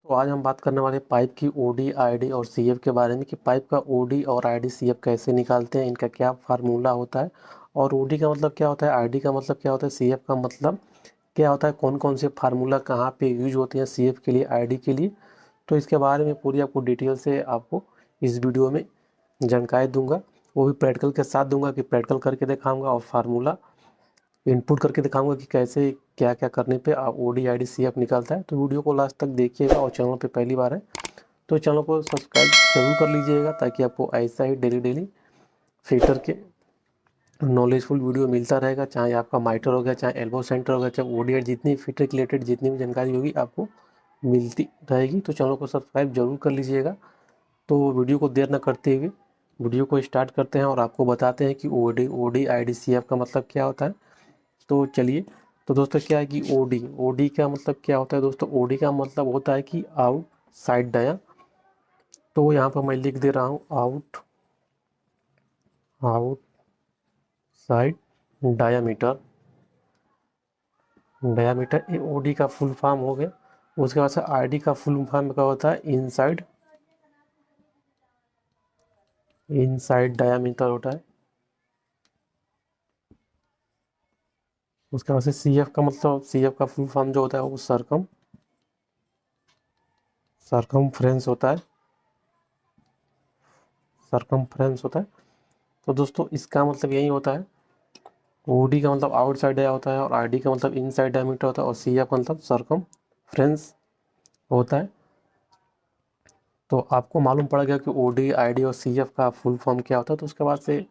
तो आज हम बात करने वाले पाइप की ओडी, आईडी और सीएफ के बारे में कि पाइप का ओडी और आईडी सीएफ कैसे निकालते हैं, इनका क्या फार्मूला होता है और ओडी का मतलब क्या होता है, आईडी का मतलब क्या होता है, सीएफ का मतलब क्या होता है, कौन कौन से फार्मूला कहाँ पे यूज होते हैं सीएफ के लिए, आईडी के लिए। तो इसके बारे में पूरी आपको डिटेल से आपको इस वीडियो में जानकारी दूंगा, वो भी प्रैक्टिकल के साथ दूंगा कि प्रैक्टिकल करके दिखाऊंगा और फार्मूला इनपुट करके दिखाऊंगा कि कैसे क्या क्या करने पे ओडी आईडी सीएफ निकलता है। तो वीडियो को लास्ट तक देखिएगा और चैनल पे पहली बार है तो चैनल को सब्सक्राइब जरूर कर लीजिएगा ताकि आपको ऐसा ही डेली डेली फिटर के नॉलेजफुल वीडियो मिलता रहेगा, चाहे आपका माइटर हो गया, चाहे एल्बो सेंटर हो गया, चाहे ओडी जितनी फिटर के रिलेटेड जितनी भी जानकारी होगी आपको मिलती रहेगी। तो चैनल को सब्सक्राइब जरूर कर लीजिएगा। तो वीडियो को देर न करते हुए वीडियो को स्टार्ट करते हैं और आपको बताते हैं कि ओडी आईडी सीएफ का मतलब क्या होता है। तो चलिए, तो दोस्तों क्या है कि ओडी ओडी का मतलब क्या होता है दोस्तों, ओडी का मतलब होता है कि आउट साइड डाया। तो यहाँ पर मैं लिख दे रहा हूँ out out side diameter. Diameter ये ओडी का फुल फॉर्म हो गया। उसके बाद से आईडी का फुल फॉर्म क्या होता है, इनसाइड इनसाइड डायामीटर होता है। उसके बाद से सीएफ का मतलब, सीएफ का फुल फॉर्म जो होता है वो सरकमफ्रेंस होता है। सरकमफ्रेंस होता है। तो दोस्तों इसका मतलब यही होता है, ओडी का मतलब आउटसाइड डाया होता है और आईडी का मतलब इनसाइड डायमीटर होता है और सीएफ का मतलब सरकमफ्रेंस होता है। तो आपको मालूम पड़ गया कि ओडी, आईडी और सीएफ का फुल फॉर्म क्या होता है। तो उसके बाद से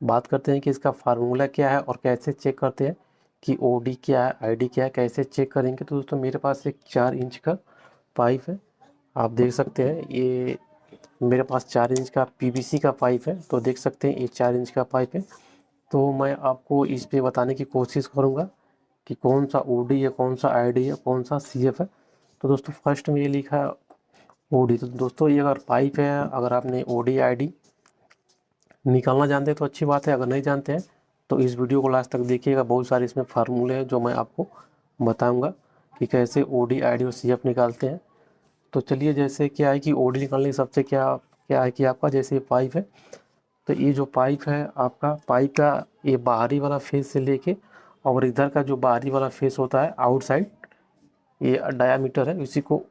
बात करते हैं कि इसका फार्मूला क्या है और कैसे चेक करते हैं कि ओडी क्या है, आईडी क्या है, कैसे चेक करेंगे। तो दोस्तों मेरे पास एक 4 इंच का पाइप है, आप देख सकते हैं। ये मेरे पास 4 इंच का पीवीसी का पाइप है। तो देख सकते हैं ये 4 इंच का पाइप है। तो मैं आपको इस पे बताने की कोशिश करूँगा कि कौन सा ओडी है, कौन सा आईडी है, कौन सा सीएफ है। तो दोस्तों फर्स्ट में ये लिखा है ओडी। तो दोस्तों ये अगर पाइप है, अगर आपने ओडी आईडी निकालना जानते हैं तो अच्छी बात है, अगर नहीं जानते हैं तो इस वीडियो को लास्ट तक देखिएगा। बहुत सारे इसमें फार्मूले हैं जो मैं आपको बताऊंगा कि कैसे ओडी, आईडी और सीएफ निकालते हैं। तो चलिए, जैसे क्या है कि ओडी निकालने की सबसे क्या क्या है कि आपका जैसे पाइप है, तो ये जो पाइप है आपका, पाइप का ये बाहरी वाला फेस से लेके और इधर का जो बाहरी वाला फेस होता है आउटसाइड, ये डायामीटर है, इसी को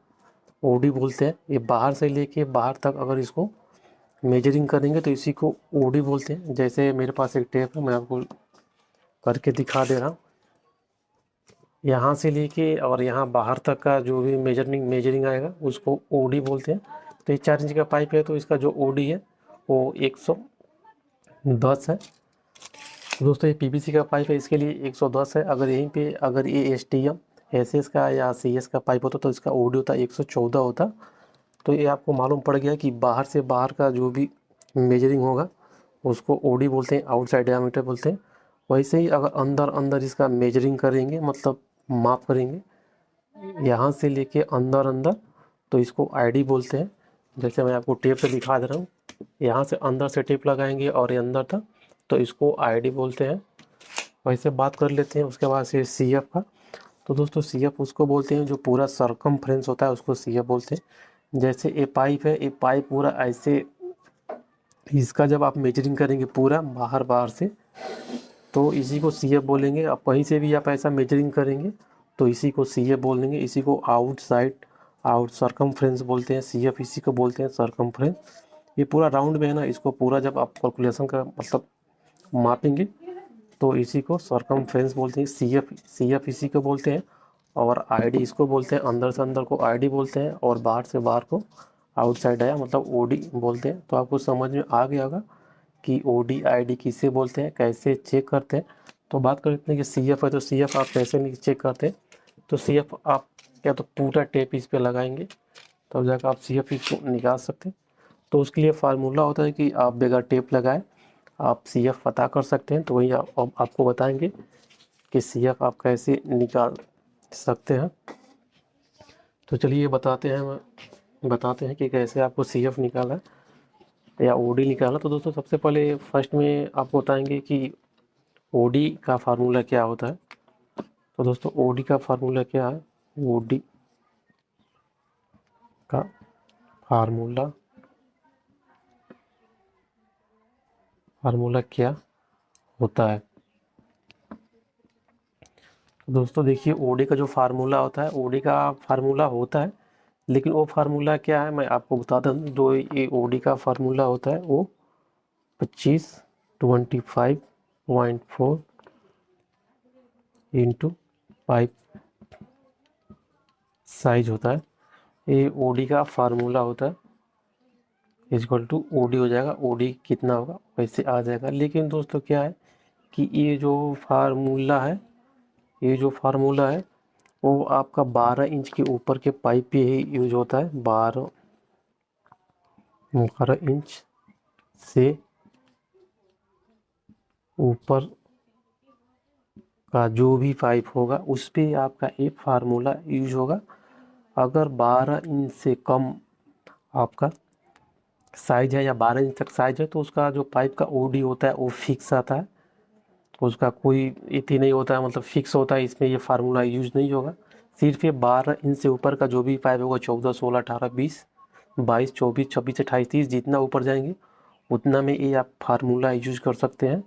ओडी बोलते हैं। ये बाहर से लेके बाहर तक अगर इसको मेजरिंग करेंगे तो इसी को ओडी बोलते हैं। जैसे मेरे पास एक टेप है, मैं आपको करके दिखा दे रहा हूँ। यहाँ से लेके और यहाँ बाहर तक का जो भी मेजरिंग आएगा उसको ओडी बोलते हैं। तो ये 4 इंच का पाइप है तो इसका जो ओडी है वो 110 है। दोस्तों ये पीवीसी का पाइप है, इसके लिए 110 है। अगर यहीं पे अगर ये एसटीएम, एसएस का या सीएस का पाइप होता तो इसका ओडी होता 114 होता। तो ये आपको मालूम पड़ गया कि बाहर से बाहर का जो भी मेजरिंग होगा उसको ओडी बोलते हैं, आउटसाइड डायमीटर बोलते हैं। वैसे ही अगर अंदर अंदर इसका मेजरिंग करेंगे, मतलब माप करेंगे यहाँ से लेके अंदर अंदर, तो इसको आईडी बोलते हैं। जैसे मैं आपको टेप से दिखा दे रहा हूँ, यहाँ से अंदर से टेप लगाएंगे और ये अंदर तक, तो इसको आईडी बोलते हैं। वैसे बात कर लेते हैं उसके बाद से सीएफ का। तो दोस्तों सीएफ उसको बोलते हैं जो पूरा सरकमफ्रेंस होता है, उसको सीएफ बोलते हैं। जैसे ये पाइप है, ये पाइप पूरा ऐसे, इसका जब आप मेजरिंग करेंगे पूरा बाहर बाहर से तो इसी को सीएफ बोलेंगे। अब कहीं से भी आप ऐसा मेजरिंग करेंगे तो इसी को सीएफ बोलेंगे। इसी को आउट सरकमफ्रेंस बोलते हैं, सीएफ इसी को बोलते हैं, सरकमफ्रेंस। ये पूरा राउंड में है ना, इसको पूरा जब आप कैलकुलेशन का मतलब मापेंगे तो इसी को सरकमफ्रेंस बोलते हैं। सीएफ इसी को बोलते हैं और आईडी इसको बोलते हैं। अंदर से अंदर को आईडी बोलते हैं और बाहर से बाहर को आउटसाइड आया मतलब ओडी बोलते हैं। तो आपको समझ में आ गया होगा कि ओडी आईडी किसे बोलते हैं, कैसे चेक करते हैं। तो बात कर लेते हैं कि सीएफ है, तो सीएफ आप कैसे चेक करते हैं। तो सीएफ आप क्या तो पूरा टेप इस पे लगाएंगे तब जाकर आप सीएफ इसको निकाल सकते हैं। तो उसके लिए फार्मूला होता है कि आप बगैर टेप लगाए आप सीएफ पता कर सकते हैं। तो वही आपको बताएंगे कि सीएफ आप कैसे निकाल सकते हैं। तो चलिए बताते हैं कि कैसे आपको सीएफ निकाला है या ओडी निकाला। तो दोस्तों सबसे पहले फर्स्ट में आपको बताएंगे कि ओडी का फार्मूला क्या होता है। तो दोस्तों ओडी का फार्मूला क्या है, ओडी का फार्मूला क्या होता है। तो दोस्तों देखिए, ओडी का जो फार्मूला होता है, ओडी का फार्मूला होता है, लेकिन वो फार्मूला क्या है मैं आपको बताता हूँ। जो ये ओडी का फार्मूला होता है वो 25 25.4 इंटू पाइप साइज होता है। ये ओडी का फार्मूला होता है, इक्वल टू ओडी हो जाएगा। ओडी कितना होगा वैसे आ जाएगा। लेकिन दोस्तों क्या है कि ये जो फार्मूला है, वो आपका 12 इंच के ऊपर के पाइप पे ही यूज होता है। 12 इंच से ऊपर का जो भी पाइप होगा उस पे आपका एक फार्मूला यूज होगा। अगर 12 इंच से कम आपका साइज है या 12 इंच तक साइज है तो उसका जो पाइप का ओडी होता है वो फिक्स आता है, उसका कोई इतनी नहीं होता है, मतलब फिक्स होता है। इसमें ये फार्मूला यूज नहीं होगा। सिर्फ ये 12 इंच से ऊपर का जो भी पाइप होगा, 14 16 18 20 22 24 26 28 30, जितना ऊपर जाएंगे उतना में ये आप फार्मूला यूज कर सकते हैं।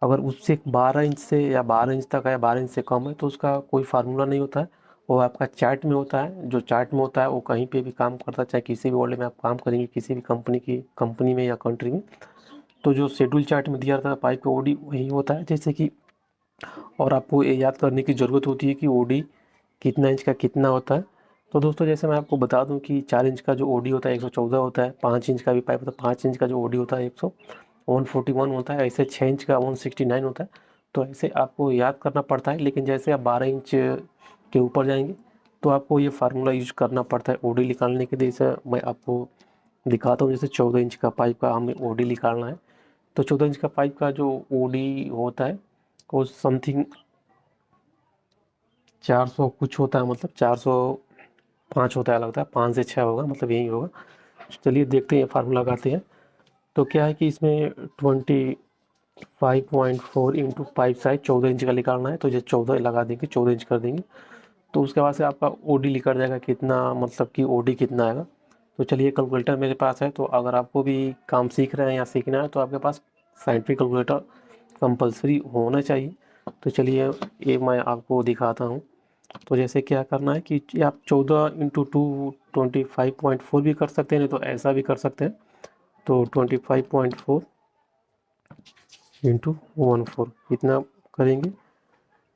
अगर उससे 12 इंच से या 12 इंच तक है या 12 इंच से कम है तो उसका कोई फार्मूला नहीं होता है। वो आपका चार्ट में होता है। जो चार्ट में होता है वो कहीं पे भी काम करता है, चाहे किसी भी वर्ल्ड में आप काम करेंगे, किसी भी कंपनी में या कंट्री में, तो जो शेड्यूल चार्ट में दिया रहता है पाइप का ओडी वही होता है। जैसे कि और आपको ये याद करने की ज़रूरत होती है कि ओडी कितना इंच का कितना होता है। तो दोस्तों जैसे मैं आपको बता दूं कि 4 इंच का जो ओडी होता है 114 होता है, 5 इंच का भी पाइप होता है 5 इंच का जो ओडी होता है 141 होता है, ऐसे 6 इंच का 169 होता है। तो ऐसे आपको याद करना पड़ता है। लेकिन जैसे आप 12 इंच के ऊपर जाएंगे तो आपको ये फार्मूला यूज करना पड़ता है ओडी निकालने के लिए। जैसे मैं आपको दिखाता हूँ, जैसे 14 इंच का पाइप का हमें ओडी निकालना है। तो 14 इंच का पाइप का जो ओडी होता है वो समथिंग 400 कुछ होता है, मतलब 405 होता है लगता है, 5 से 6 होगा, मतलब यही होगा। चलिए देखते हैं, फार्मूला लगाते हैं। तो क्या है कि इसमें 25.4 इंटू पाइप साइज 14 इंच का निकालना है। तो ये 14 लगा देंगे, 14 इंच कर देंगे। तो उसके बाद से आपका ओडी निकल जाएगा कितना, मतलब कि ओडी कितना आएगा। तो चलिए कैलकुलेटर मेरे पास है, तो अगर आपको भी काम सीख रहे हैं या सीखना है तो आपके पास साइंटिफिक कैलकुलेटर कंपलसरी होना चाहिए। तो चलिए ये मैं आपको दिखाता हूँ। तो जैसे क्या करना है कि आप 14 इंटू 2 25.4 भी कर सकते हैं, नहीं तो ऐसा भी कर सकते हैं। तो 25.4 इंटू 14 इतना करेंगे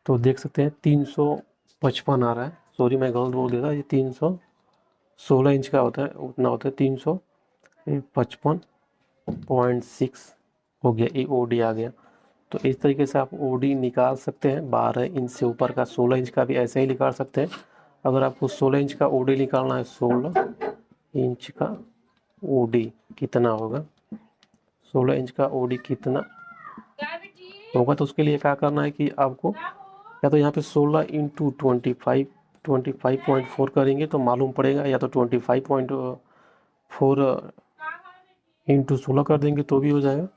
तो देख सकते हैं 355 आ रहा है। सॉरी मैं गलत बोल देता, ये 316 इंच का होता है, उतना होता है 355.6 हो गया, ये ओडी आ गया। तो इस तरीके से आप ओडी निकाल सकते हैं। 12 इंच से ऊपर का 16 इंच का भी ऐसे ही निकाल सकते हैं। अगर आपको 16 इंच का ओडी निकालना है, 16 इंच का ओडी कितना होगा, 16 इंच का ओडी कितना होगा, तो उसके लिए क्या करना है कि आपको या तो यहाँ पे 16 इंटू 25.4 करेंगे तो मालूम पड़ेगा, या तो 25.4 इंटू 16 कर देंगे तो भी हो जाएगा।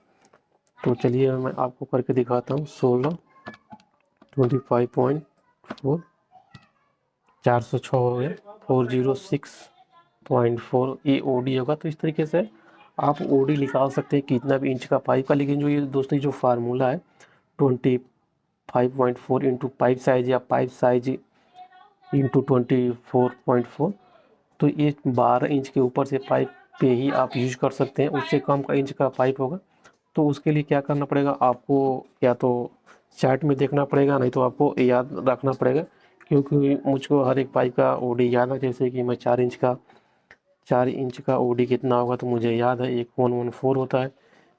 तो चलिए मैं आपको करके दिखाता हूँ। 16 25.4 406 हो गया, 406.4 ये ओडी होगा। तो इस तरीके से आप ओडी निकाल सकते हैं कितना भी इंच का पाइप का। लेकिन जो ये दोस्तों जो फार्मूला है 25.4 इंटू पाइप साइज या पाइप साइज इंटू 24.4, तो ये 12 इंच के ऊपर से पाइप पे ही आप यूज कर सकते हैं। उससे कम का इंच का पाइप होगा तो उसके लिए क्या करना पड़ेगा आपको, या तो चार्ट में देखना पड़ेगा, नहीं तो आपको याद रखना पड़ेगा। क्योंकि मुझको हर एक पाइप का ओडी याद है। जैसे कि मैं 4 इंच का ओडी कितना होगा तो मुझे याद है, एक 114 होता है।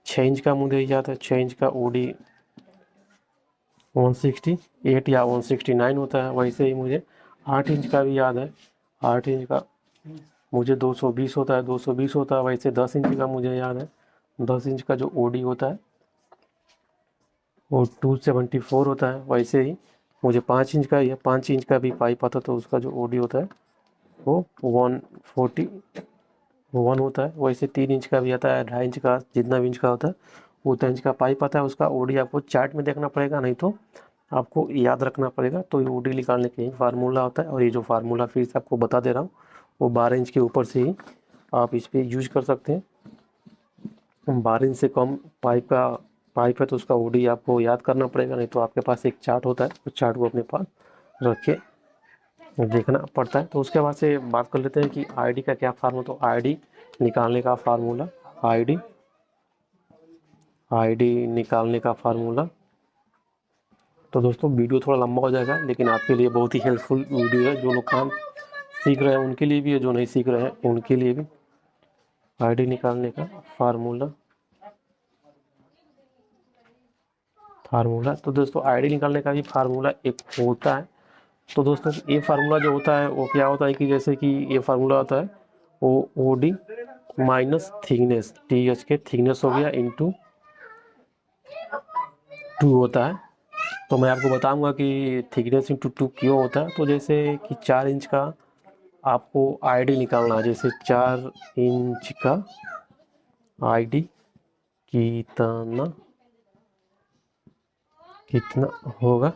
6 इंच का मुझे याद है, 6 इंच का ओडी 168 या 169 होता है। वैसे ही मुझे 8 इंच का भी याद है, 8 इंच का मुझे 220 होता है, 220 होता है। वैसे 10 इंच का मुझे याद है, 10 इंच का जो ओडी होता है वो 274 होता है। वैसे ही मुझे 5 इंच का या 5 इंच का भी पाइप आता तो उसका जो ओडी होता है वो 141 होता है। वैसे 3 इंच का भी आता है, 2.5 इंच का, जितना भी इंच का होता है उतना इंच का पाइप आता है। उसका ओडी आपको चार्ट में देखना पड़ेगा, नहीं तो आपको याद रखना पड़ेगा। तो ये ओडी निकालने के फार्मूला होता है। और ये जो फार्मूला फिर से आपको बता दे रहा हूँ, वो 12 इंच के ऊपर से ही आप इस पर यूज कर सकते हैं। 12 इंच से कम पाइप है तो उसका ओडी आपको याद करना पड़ेगा, नहीं तो आपके पास एक चार्ट होता है, उस चार्ट को अपने पास रख के देखना पड़ता है। तो उसके बाद से बात कर लेते हैं कि आईडी का क्या फार्मूला। तो आईडी निकालने का फार्मूला, आईडी निकालने का फार्मूला। तो दोस्तों वीडियो थोड़ा लंबा हो जाएगा, लेकिन आपके लिए बहुत ही हेल्पफुल वीडियो है। जो लोग काम सीख रहे हैं उनके लिए भी है, जो नहीं सीख रहे हैं उनके लिए भी। आईडी निकालने का फार्मूला। तो दोस्तों आईडी निकालने का भी फार्मूला एक होता है। तो दोस्तों ये फार्मूला जो होता है वो क्या होता है कि जैसे कि ये फार्मूला होता है वो OD minus thickness, T H के थिकनेस हो गया इंटू 2 होता है। तो मैं आपको बताऊंगा कि थिकनेस इंटू 2 क्यों होता है। तो जैसे कि 4 इंच का आपको आईडी निकालना है, जैसे 4 इंच का आईडी कितना होगा।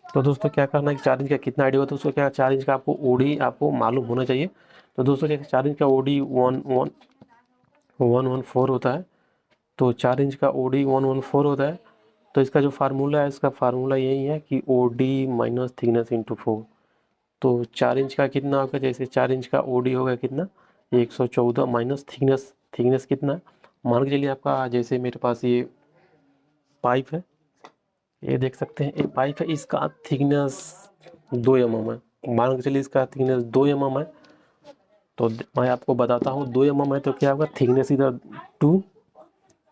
तो दोस्तों क्या करना है कि 4 इंच का कितना आईडी होता है उसको क्या 4 इंच का आपको ओडी आपको मालूम होना चाहिए। तो दोस्तों क्या 4 इंच का ओडी 114 होता है। तो 4 इंच का ओडी 114 होता है। तो इसका जो फार्मूला है, इसका फार्मूला यही है कि ओडी माइनस थिकनेस इंटू 4। तो 4 इंच का कितना होगा, जैसे 4 इंच का ओडी होगा कितना 114 माइनस थिकनेस कितना मान के चलिए आपका, जैसे मेरे पास ये पाइप है, ये देख सकते हैं एक पाइप है, इसका थिकनेस 2 mm है। मान के चलिए इसका थिकनेस 2 mm है। तो मैं आपको बताता हूँ 2 mm है तो क्या होगा, थिकनेस इधर 2,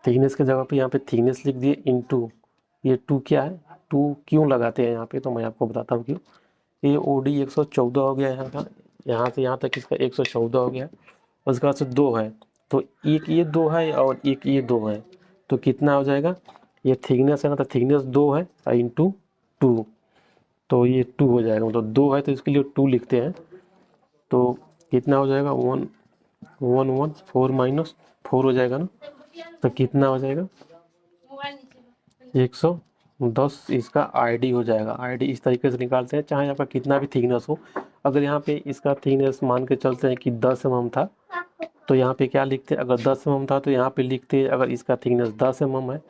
थिकनेस की जगह पे यहाँ पे थिकनेस लिख दिए इंटू ये 2 क्या है, 2 क्यों लगाते हैं यहाँ पे, तो मैं आपको बताता हूँ क्यों। ये ओडी 114 हो गया यहाँ का, यहाँ से यहाँ तक इसका 114 हो गया। उसके बाद से 2 है, तो एक ये 2 है और एक ये 2 है, तो कितना हो जाएगा, ये थिकनेस है ना, तो थिकनेस 2 है इंटू 2, तो ये 2 हो जाएगा। मतलब 2 है तो इसके लिए 2 लिखते हैं। तो कितना हो जाएगा 114 माइनस 4 हो जाएगा ना, तो कितना हो जाएगा 110 इसका आईडी हो जाएगा। आईडी इस तरीके से निकालते हैं, चाहे आपका कितना भी थिकनेस हो। अगर यहाँ पे इसका थिकनेस मान के चलते हैं कि 10 mm था, तो यहाँ पे क्या लिखते हैं, अगर 10 mm था तो यहाँ पे लिखते हैं, अगर इसका थिकनेस 10 mm है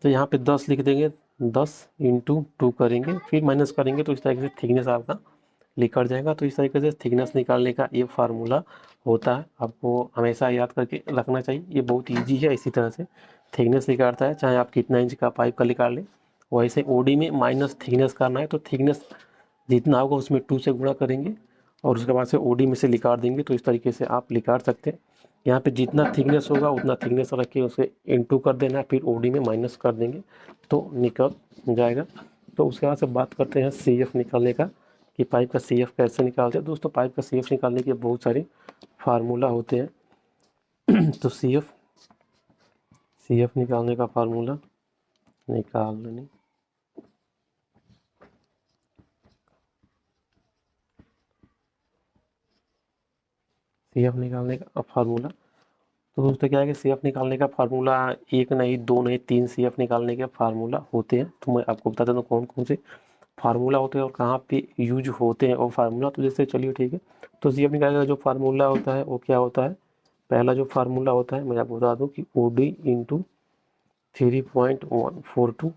तो यहाँ पे 10 लिख देंगे, 10 इंटू 2 करेंगे, फिर माइनस करेंगे, तो इस तरीके से थिकनेस आपका निकल जाएगा। तो इस तरीके से थिकनेस निकालने का ये फार्मूला होता है, आपको हमेशा याद करके रखना चाहिए। ये बहुत ईजी है, इसी तरह से थिकनेस निकालता है, चाहे आप कितना इंच का पाइप का निकाल लें। वैसे ओडी में माइनस थिकनेस करना है, तो थिकनेस जितना होगा उसमें 2 से गुणा करेंगे और उसके बाद से ओडी में से निकाल देंगे। तो इस तरीके से आप निकाल सकते हैं। यहाँ पे जितना थिकनेस होगा उतना थिकनेस रख के उसे इंटू कर देना है, फिर ओडी में माइनस कर देंगे तो निकल जाएगा। तो उसके बाद से बात करते हैं सीएफ निकालने का, कि पाइप का सीएफ कैसे निकालते हैं। दोस्तों पाइप का सीएफ निकालने के बहुत सारे फार्मूला होते हैं। तो सीएफ निकालने का फार्मूला निकालने सीएफ निकालने का फार्मूला। तो दोस्तों क्या है कि सीएफ निकालने का फार्मूला एक नहीं, 2 नहीं, 3 सीएफ निकालने के फार्मूला होते हैं। तो मैं आपको बता देता हूँ कौन कौन से फार्मूला होते हैं और कहाँ पे यूज होते हैं वो फार्मूला। तो जैसे चलिए ठीक है, तो सीएफ निकालने का जो फार्मूला होता है वो क्या होता है, पहला जो फार्मूला होता है मैं आपको बता दूँ कि OD into 3.142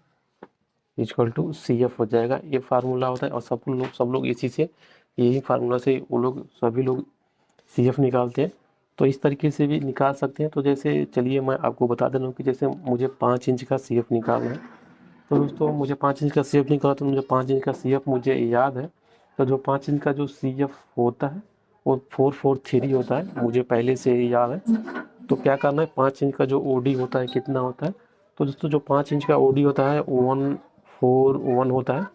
equal to CF हो जाएगा। ये फार्मूला होता है और सब लोग इसी से, यही फार्मूला से वो लोग सभी लोग सीएफ निकालते हैं। तो इस तरीके से भी निकाल सकते हैं। तो जैसे चलिए मैं आपको बता दे रहा हूँ कि जैसे मुझे 5 इंच का सीएफ निकालना है। तो दोस्तों मुझे 5 इंच का सीएफ निकाला, तो मुझे 5 इंच का सीएफ मुझे याद है। तो जो 5 इंच का जो सीएफ होता है वो 443 होता है, मुझे पहले से ही याद है। तो क्या करना है, 5 इंच का जो ओडी होता है कितना होता है। तो दोस्तों जो 5 इंच का ओडी होता है 141 होता है।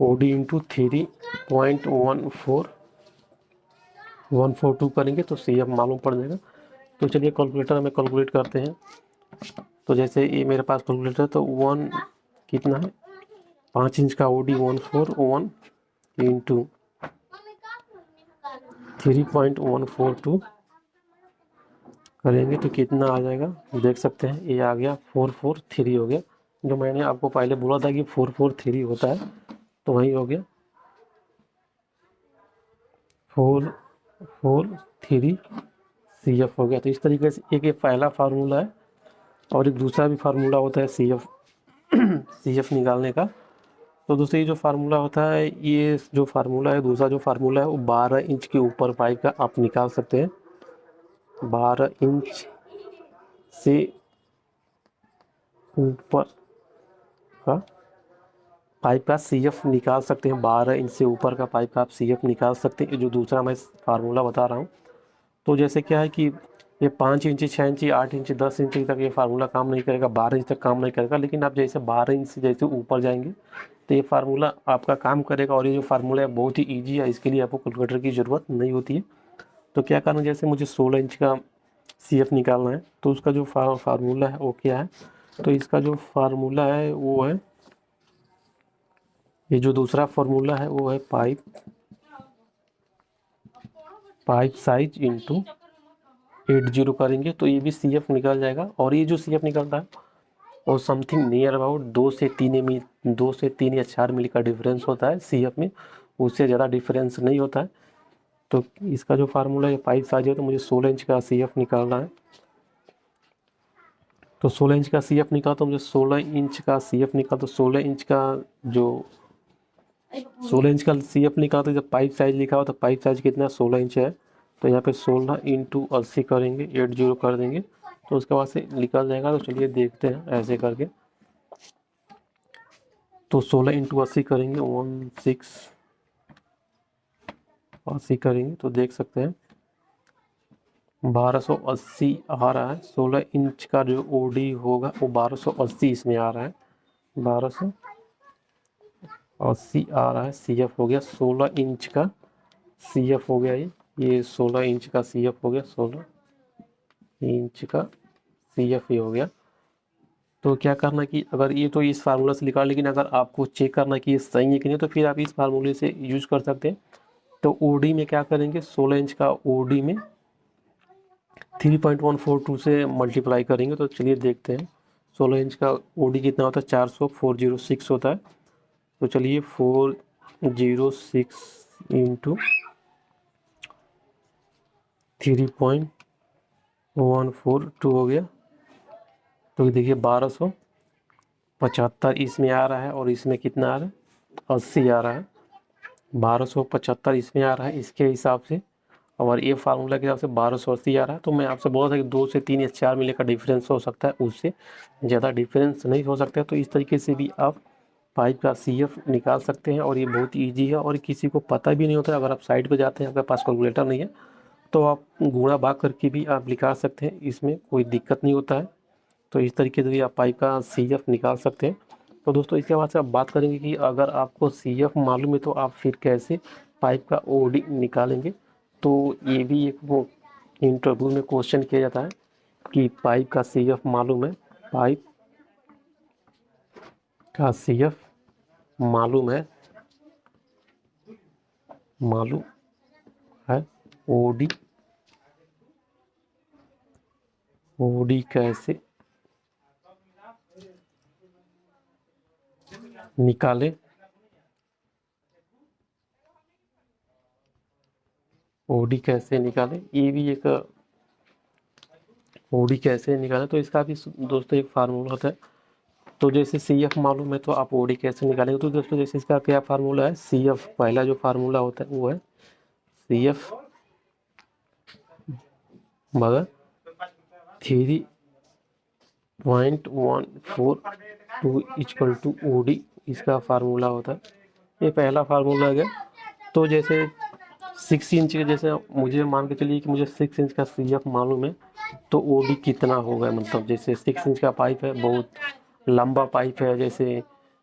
ओडी इंटू 3.142 करेंगे तो सीएफ मालूम पड़ जाएगा। तो चलिए कैलकुलेटर में कैलकुलेट करते हैं। तो जैसे ये मेरे पास कैलकुलेटर है, तो 1 कितना है, 5 इंच का ओडी 141 इंटू 3.142 करेंगे तो कितना आ जाएगा, देख सकते हैं ये आ गया 443 हो गया। जो मैंने आपको पहले बोला था कि 443 होता है, तो वही हो गया CF हो गया। तो इस तरीके से एक ये पहला फार्मूला है और एक दूसरा भी फार्मूला होता है CF निकालने का। तो दोस्तों ये जो फार्मूला होता है, ये जो फार्मूला है, दूसरा जो फार्मूला है वो 12 इंच के ऊपर पाइप का आप निकाल सकते हैं। 12 इंच से ऊपर का पाइप का CF निकाल सकते हैं। 12 इंच से ऊपर का पाइप का आप CF निकाल सकते हैं, जो दूसरा मैं फार्मूला बता रहा हूँ। तो जैसे क्या है कि ये 5 इंची, 6 इंची, 8 इंची, 10 इंची तक ये फार्मूला काम नहीं करेगा, 12 इंच तक काम नहीं करेगा। लेकिन आप जैसे 12 इंच से जैसे ऊपर जाएंगे तो ये फार्मूला आपका काम करेगा। और ये जो फार्मूला है बहुत ही ईजी है, इसके लिए आपको कैलकुलेटर की ज़रूरत नहीं होती है। तो क्या करना, जैसे मुझे 16 इंच का CF निकालना है, तो उसका जो फार्मूला है वो क्या है, तो इसका जो फार्मूला है वो है, ये जो दूसरा फार्मूला है वो है पाइप साइज इंटू 80 करेंगे तो ये भी CF निकल जाएगा। और ये जो CF निकलता है और समथिंग नियर अबाउट 2 से 3 या 4 मिली का डिफरेंस होता है CF में, उससे ज़्यादा डिफरेंस नहीं होता है। तो इसका जो फार्मूला है पाइप साइज है, तो मुझे 16 इंच का CF निकालना है। तो 16 इंच का CF निकाल, तो मुझे 16 इंच का CF निकाल, तो 16 इंच का जो 16 इंच का CF निकाल, तो जब पाइप साइज लिखा हो तो पाइप साइज कितना 16 इंच है। तो यहाँ पे 16 इंटू 80 करेंगे, 80 कर देंगे तो उसके बाद से निकल जाएगा। तो चलिए देखते हैं ऐसे करके। तो 16 इंटू 80 करेंगे 1680 करेंगे तो देख सकते हैं 1280 आ रहा है। 16 इंच का जो OD होगा वो 1280 इसमें आ रहा है। 1280 आ रहा है, CF हो गया 16 इंच का CF हो गया। ये 16 इंच का CF हो गया, 16 इंच का CF ये हो गया। तो क्या करना कि अगर ये तो इस फार्मूला से निकाल, लेकिन अगर आपको चेक करना कि ये सही है कि नहीं, तो फिर आप इस फार्मूले से यूज कर सकते हैं। तो OD में क्या करेंगे, 16 इंच का OD में 3.142 से मल्टीप्लाई करेंगे। तो चलिए देखते हैं 16 इंच का OD कितना होता है, 406 होता है। तो चलिए 406 इंटू 3.142 हो गया। तो देखिए 1275 इसमें आ रहा है और इसमें कितना आ रहा है, 80 आ रहा है। 1275 इसमें आ रहा है इसके हिसाब से, और ये फार्मूला के हिसाब से 1280 आ रहा है। तो मैं आपसे बोला था कि 2 से 3 या 4 मिली का डिफरेंस हो सकता है, उससे ज़्यादा डिफरेंस नहीं हो सकता है। तो इस तरीके से भी आप पाइप का CF निकाल सकते हैं और ये बहुत ईजी है और किसी को पता भी नहीं होता है। अगर आप साइट पे जाते हैं, आपके पास कैलकुलेटर नहीं है, तो आप गुणा भाग करके भी आप निकाल सकते हैं, इसमें कोई दिक्कत नहीं होता है। तो इस तरीके से भी आप पाइप का CF निकाल सकते हैं। तो दोस्तों इसके बाद से आप बात करेंगे कि अगर आपको CF मालूम है तो आप फिर कैसे पाइप का OD निकालेंगे। तो ये भी एक वो इंटरव्यू में क्वेश्चन किया जाता है कि पाइप का CF मालूम है, पाइप का CF मालूम है, मालूम है, OD कैसे निकाले, OD कैसे निकाले, ये भी एक OD कैसे निकाले। तो इसका भी दोस्तों एक फार्मूला होता है। तो जैसे CF मालूम है तो आप OD कैसे निकालेंगे। तो दोस्तों जैसे इसका क्या फार्मूला है, CF पहला जो फार्मूला होता है वो है CF मगर 3.142 इक्वल टू OD इसका फार्मूला होता है। ये पहला फार्मूला है। तो जैसे 6 इंच के, जैसे मुझे मान के चलिए कि मुझे 6 इंच का CF मालूम है, तो OD कितना होगा। मतलब जैसे 6 इंच का पाइप है, बहुत लंबा पाइप है जैसे,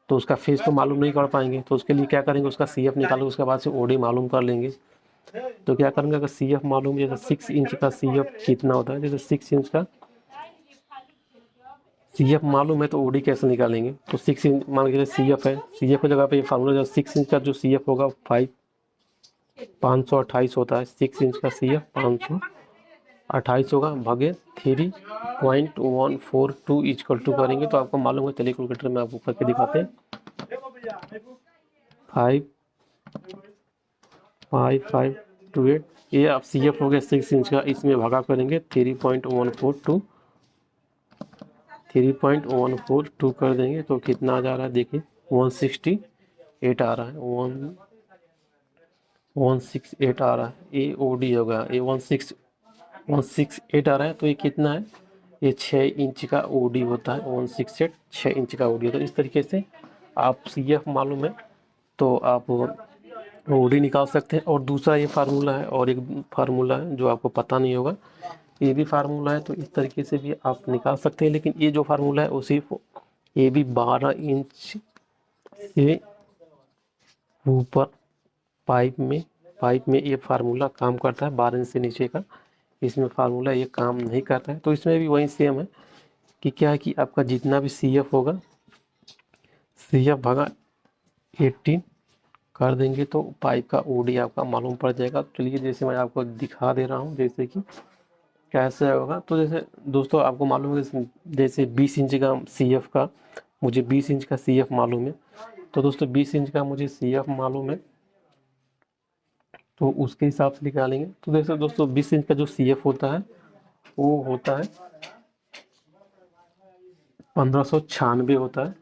तो उसका फेस तो मालूम नहीं कर पाएंगे। तो उसके लिए क्या करेंगे, उसका CF निकालेंगे, उसके बाद से OD मालूम कर लेंगे। तो क्या करेंगे, अगर CF मालूम, जैसे 6 इंच का CF कितना होता है, जैसे 6 इंच का CF मालूम है तो OD कैसे निकालेंगे। तो 6 इंच मान के CF है, CF की जगह पे ये फार्मूला, 6 इंच का जो CF होगा 528 होता है। 6 इंच का CF 528 होगा, भागे 3.142 इक्वल टू करेंगे तो आपको मालूम है। चलिए कैलकुलेटर में आपको करके दिखाते हैं। 55528 ये आप CF हो गया 6 इंच का, इसमें भागा करेंगे 3.142 कर देंगे तो कितना आ जा रहा है देखिए 168 आ रहा है, 168 आ रहा है। ये OD होगा, ये 168 आ रहा है। तो ये कितना है, ये 6 इंच का OD होता है, 168 6 इंच का OD होता है। इस तरीके से आप CF मालूम है तो आप OD निकाल सकते हैं। और दूसरा ये फार्मूला है, और एक फार्मूला है जो आपको पता नहीं होगा, ये भी फार्मूला है, तो इस तरीके से भी आप निकाल सकते हैं। लेकिन ये जो फार्मूला है वो सिर्फ ये भी 12 इंच से ऊपर पाइप में ये फार्मूला काम करता है, 12 इंच से नीचे का इसमें फार्मूला ये काम नहीं करता है। तो इसमें भी वही सेम है कि क्या है कि आपका जितना भी CF होगा, CF भागा 18 कर देंगे तो पाइप का OD आपका मालूम पड़ जाएगा। चलिए जैसे मैं आपको दिखा दे रहा हूँ जैसे कि कैसे होगा। तो जैसे दोस्तों आपको मालूम है जैसे 20 इंच का CF का, मुझे 20 इंच का CF मालूम है। तो दोस्तों 20 इंच का मुझे CF मालूम है तो उसके हिसाब से निकालेंगे। तो जैसे दोस्तों 20 इंच का जो CF होता है वो होता है 1596 होता है।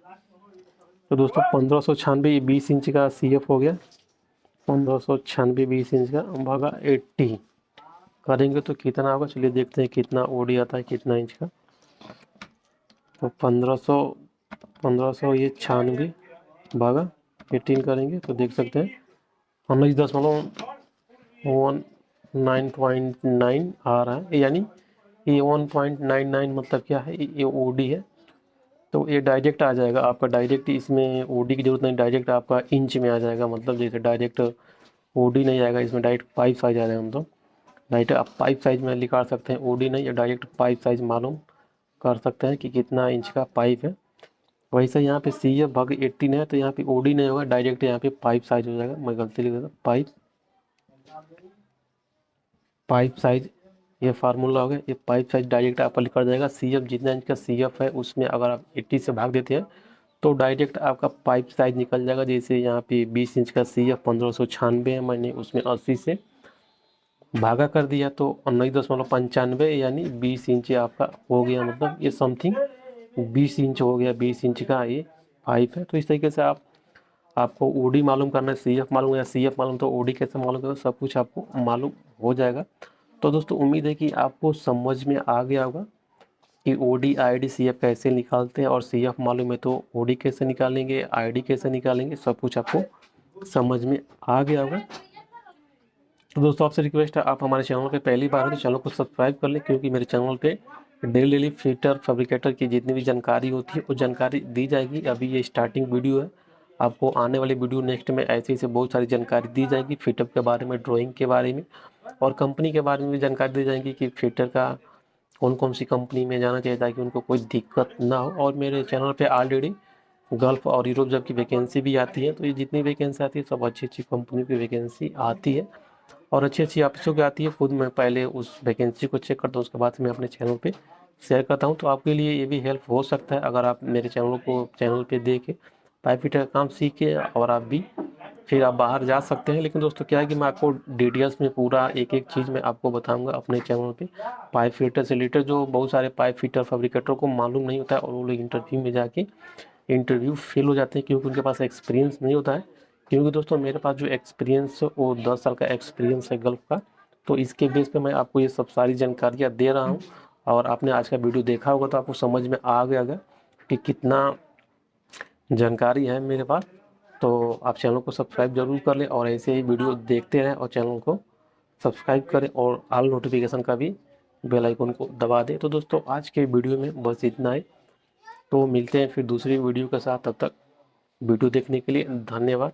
तो दोस्तों 1596 20 इंच का CF हो गया, 1596 20 इंच का भागा 80 करेंगे तो कितना होगा। चलिए देखते हैं कितना OD आता है कितना इंच का। तो 1500 ये 96 भागा 18 करेंगे तो देख सकते हैं 19.9 आ रहा है, यानी ये 1.99 मतलब क्या है, ये OD है। तो ये डायरेक्ट आ जाएगा आपका, डायरेक्ट इसमें OD की जरूरत नहीं, डायरेक्ट आपका इंच में आ जाएगा। मतलब जैसे डायरेक्ट OD नहीं आएगा इसमें, डायरेक्ट पाइप साइज आ जाएगा। मतलब डायरेक्ट आप पाइप साइज में निकाल सकते हैं, OD नहीं, या डायरेक्ट पाइप साइज मालूम कर सकते हैं कि कितना इंच का पाइप है। वैसे यहाँ पे CF भाग 18 है तो यहाँ पे OD नहीं होगा, डायरेक्ट यहाँ पे पाइप साइज हो जाएगा। मैं गलती लिख देता, पाइप साइज ये फार्मूला हो गया। ये पाइप साइज डायरेक्ट आपका लिखा जाएगा। CF जितना इंच का CF है उसमें अगर आप 80 से भाग देते हैं तो डायरेक्ट आपका पाइप साइज निकल जाएगा। जैसे यहाँ पे 20 इंच का CF 1596 है, मैंने उसमें 80 से भागा कर दिया तो 19.95 यानी 20 इंच आपका हो गया। मतलब ये समथिंग 20 इंच हो गया, 20 इंच का ये पाइप है। तो इस तरीके से आपको OD मालूम करना है, CF मालूम है, CF मालूम तो OD कैसे मालूम करें, सब कुछ आपको मालूम हो जाएगा। तो दोस्तों उम्मीद है कि आपको समझ में आ गया होगा कि OD ID CF कैसे निकालते हैं, और CF मालूम है तो OD कैसे निकालेंगे, ID कैसे निकालेंगे, सब कुछ आपको समझ में आ गया होगा। तो दोस्तों आपसे रिक्वेस्ट है, आप हमारे चैनल पे पहली बार है तो चैनल को सब्सक्राइब कर लें, क्योंकि मेरे चैनल पे डेली फिटर फैब्रिकेटर की जितनी भी जानकारी होती है वो जानकारी दी जाएगी। अभी ये स्टार्टिंग वीडियो है, आपको आने वाली वीडियो नेक्स्ट में ऐसे ऐसे बहुत सारी जानकारी दी जाएगी, फिटर के बारे में, ड्राइंग के बारे में, और कंपनी के बारे में भी जानकारी दी जाएगी कि फिटर का कौन कौन सी कंपनी में जाना चाहिए ताकि उनको कोई दिक्कत ना हो। और मेरे चैनल पे ऑलरेडी गल्फ़ और यूरोप जब की वैकेंसी भी आती है, तो ये जितनी वैकेंसी आती है सब अच्छी अच्छी कंपनी की वैकेंसी आती है और अच्छी अच्छी ऑफिसों की आती है। खुद मैं पहले उस वैकेंसी को चेक करता हूँ, उसके बाद मैं अपने चैनल पे शेयर करता हूँ। तो आपके लिए ये भी हेल्प हो सकता है अगर आप मेरे चैनल पे देख के पाइप फिटर का काम सीख के और आप भी फिर आप बाहर जा सकते हैं। लेकिन दोस्तों क्या है कि मैं आपको डिटेल्स में पूरा एक एक चीज़ मैं आपको बताऊंगा अपने चैनल पे। पाइप फिटर से रिलेटेड जो बहुत सारे पाइप फिटर फैब्रिकेटर को मालूम नहीं होता है, और वो लोग इंटरव्यू में जाके इंटरव्यू फेल हो जाते हैं क्योंकि उनके पास एक्सपीरियंस नहीं होता है। क्योंकि दोस्तों मेरे पास जो एक्सपीरियंस है वो 10 साल का एक्सपीरियंस है गल्फ़ का। तो इसके बेस पे मैं आपको ये सब सारी जानकारियाँ दे रहा हूँ, और आपने आज का वीडियो देखा होगा तो आपको समझ में आ गया होगा कि कितना जानकारी है मेरे पास। तो आप चैनल को सब्सक्राइब जरूर कर लें और ऐसे ही वीडियो देखते रहें, और चैनल को सब्सक्राइब करें और ऑल नोटिफिकेशन का भी बेल आइकन को दबा दें। तो दोस्तों आज के वीडियो में बस इतना ही, तो मिलते हैं फिर दूसरी वीडियो के साथ। तब तक वीडियो देखने के लिए धन्यवाद।